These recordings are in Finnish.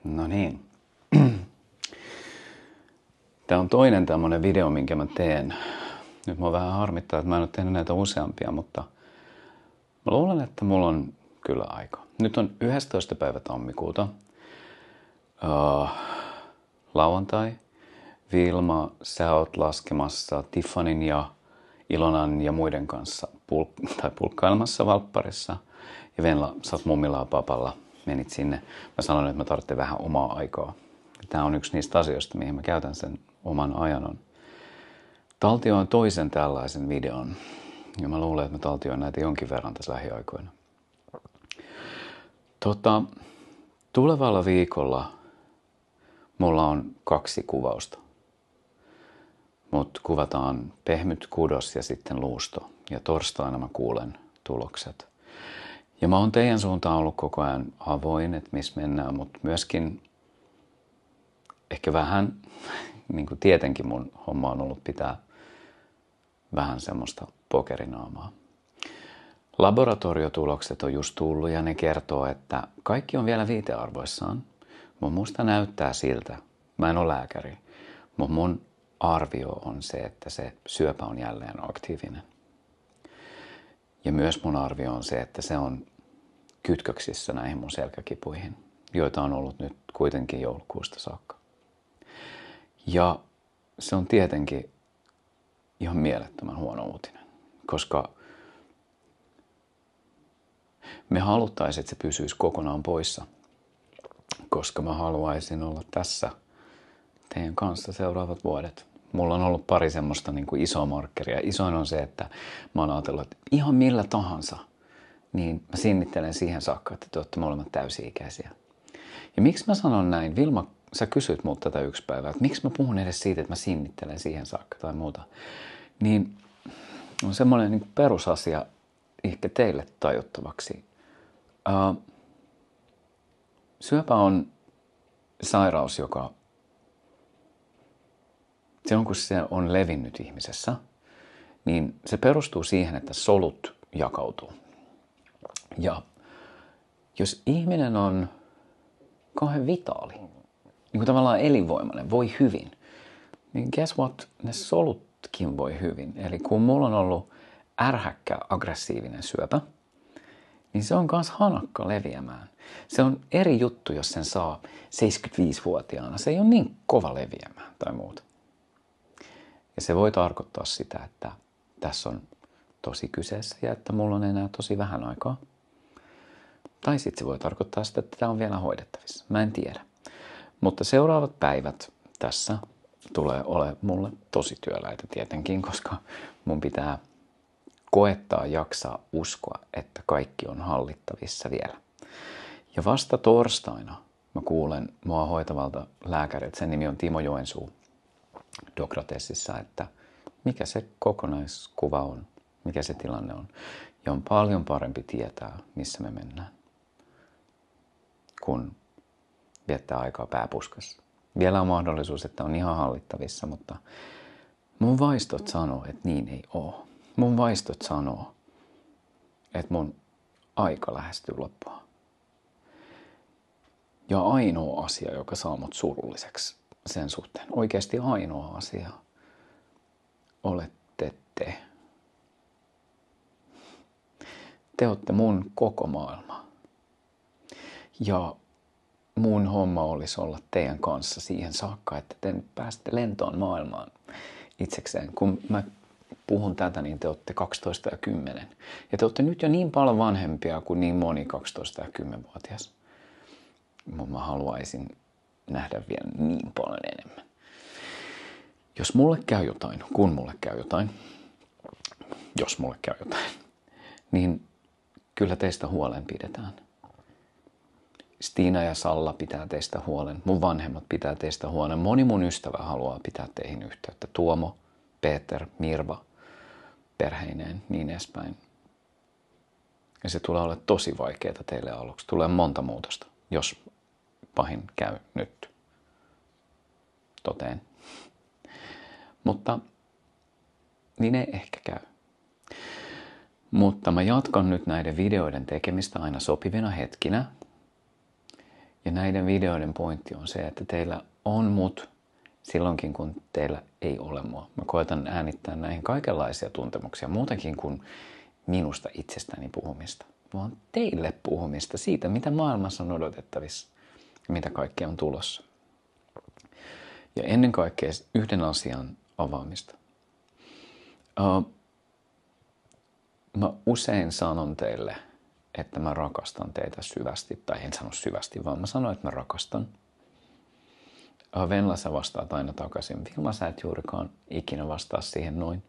No niin. Tämä on toinen tämmöinen video, minkä mä teen. Nyt mua vähän harmittaa, että mä en ole tehnyt näitä useampia, mutta mä luulen, että mulla on kyllä aika. Nyt on 11. päivä tammikuuta. Lauantai. Vilma, sä oot laskemassa Tiffanin ja Ilonan ja muiden kanssa pulkkailemassa Valpparissa. Ja Venla, sä oot mummilla ja papalla. Menit sinne. Mä sanoin, että mä tarvitsen vähän omaa aikaa. Tämä on yksi niistä asioista, mihin mä käytän sen oman ajan. Taltioin toisen tällaisen videon. Ja mä luulen, että mä taltioin näitä jonkin verran tässä lähiaikoina. Tulevalla viikolla mulla on 2 kuvausta. Mut kuvataan pehmyt, kudos ja sitten luusto. Ja torstaina mä kuulen tulokset. Ja mä oon teidän suuntaan ollut koko ajan avoin, että missä mennään, mutta myöskin ehkä vähän, niin kuin tietenkin mun homma on ollut pitää vähän semmoista pokerinaamaa. Laboratoriotulokset on just tullut ja ne kertoo, että kaikki on vielä viitearvoissaan. Musta näyttää siltä, mä en ole lääkäri, mutta mun arvio on se, että se syöpä on jälleen aktiivinen. Ja myös mun arvio on se, että se on kytköksissä näihin mun selkäkipuihin, joita on ollut nyt kuitenkin joulukuusta saakka. Ja se on tietenkin ihan mielettömän huono uutinen, koska me haluttaisiin, että se pysyisi kokonaan poissa, koska mä haluaisin olla tässä teidän kanssa seuraavat vuodet. Mulla on ollut pari semmoista niin kuin isoa markkeria. Isoin on se, että mä oon ajatellut, että ihan millä tahansa, niin mä sinnittelen siihen saakka, että te olette molemmat täysi-ikäisiä. Ja miksi mä sanon näin? Vilma, sä kysyt multa tätä yksi päivä, että miksi mä puhun edes siitä, että mä sinnittelen siihen saakka tai muuta. Niin on semmoinen niin kuin perusasia ehkä teille tajuttavaksi. Syöpä on sairaus, joka silloin kun se on levinnyt ihmisessä, niin se perustuu siihen, että solut jakautuu. Ja jos ihminen on kauhean vitaali, niin kuin tavallaan elinvoimainen, voi hyvin, niin guess what? Ne solutkin voi hyvin. Eli kun mulla on ollut ärhäkkä, aggressiivinen syöpä, niin se on myös hanakka leviämään. Se on eri juttu, jos sen saa 75-vuotiaana. Se ei ole niin kova leviämään tai muuta. Ja se voi tarkoittaa sitä, että tässä on tosi kyseessä ja että mulla on enää tosi vähän aikaa. Tai sitten se voi tarkoittaa sitä, että tämä on vielä hoidettavissa. Mä en tiedä. Mutta seuraavat päivät tässä tulee olemaan mulle tosi työläitä tietenkin, koska mun pitää koettaa jaksaa uskoa, että kaikki on hallittavissa vielä. Ja vasta torstaina mä kuulen mua hoitavalta lääkäriltä, sen nimi on Timo Joensuu, Dokratesissa, että mikä se kokonaiskuva on, mikä se tilanne on. Ja on paljon parempi tietää, missä me mennään, kun viettää aikaa pääpuskassa. Vielä on mahdollisuus, että on ihan hallittavissa, mutta mun vaistot sanoo, että niin ei ole. Mun vaistot sanoo, että mun aika lähestyy loppua. Ja ainoa asia, joka saa mut surulliseksi sen suhteen, oikeasti ainoa asia, olette te. Te olette mun koko maailma. Ja mun homma olisi olla teidän kanssa siihen saakka, että te nyt pääsette lentoon maailmaan itsekseen. Kun mä puhun tätä, niin te olette 12 ja 10. Ja te olette nyt jo niin paljon vanhempia kuin niin moni 12 ja 10-vuotias. Mä haluaisin nähdä vielä niin paljon enemmän. Jos mulle käy jotain, kun mulle käy jotain, jos mulle käy jotain, niin kyllä teistä huolen pidetään. Stiina ja Salla pitää teistä huolen. Mun vanhemmat pitää teistä huolen. Moni mun ystävä haluaa pitää teihin yhteyttä. Tuomo, Peter, Mirva, perheineen, niin edespäin. Ja se tulee olemaan tosi vaikeaa teille aluksi. Tulee monta muutosta, jos pahin käy nyt toteen. Mutta niin ei ehkä käy. Mutta mä jatkan nyt näiden videoiden tekemistä aina sopivina hetkinä. Ja näiden videoiden pointti on se, että teillä on mut silloinkin, kun teillä ei ole mua. Mä koitan äänittää näihin kaikenlaisia tuntemuksia, muutenkin kuin minusta itsestäni puhumista, vaan teille puhumista siitä, mitä maailmassa on odotettavissa ja mitä kaikkea on tulossa. Ja ennen kaikkea yhden asian avaamista. Mä usein sanon teille, että mä rakastan teitä syvästi, tai en sano syvästi, vaan mä sanon, että mä rakastan. Venla, sä vastaat aina takaisin. Vilma, sä et juurikaan ikinä vastaa siihen noin.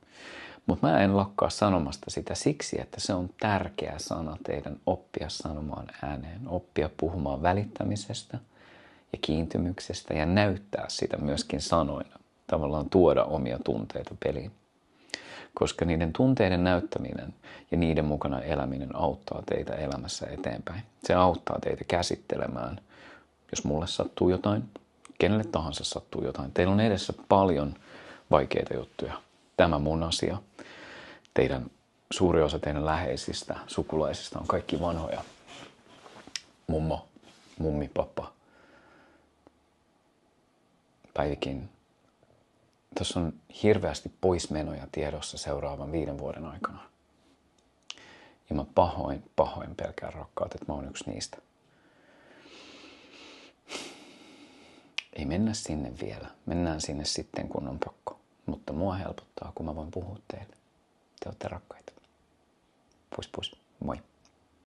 Mutta mä en lakkaa sanomasta sitä siksi, että se on tärkeä sana teidän oppia sanomaan ääneen, oppia puhumaan välittämisestä ja kiintymyksestä ja näyttää sitä myöskin sanoina, tavallaan tuoda omia tunteita peliin. Koska niiden tunteiden näyttäminen ja niiden mukana eläminen auttaa teitä elämässä eteenpäin. Se auttaa teitä käsittelemään, jos mulle sattuu jotain, kenelle tahansa sattuu jotain. Teillä on edessä paljon vaikeita juttuja. Tämä mun asia. Suuri osa teidän läheisistä, sukulaisista on kaikki vanhoja. Mummo, mummi, pappa, Päivikin. Tuossa on hirveästi poismenoja tiedossa seuraavan 5 vuoden aikana. Ja mä pahoin pelkään rakkaat, että mä oon yksi niistä. Ei mennä sinne vielä. Mennään sinne sitten, kun on pakko. Mutta mua helpottaa, kun mä voin puhua teille. Te olette rakkaita. Pus, moi.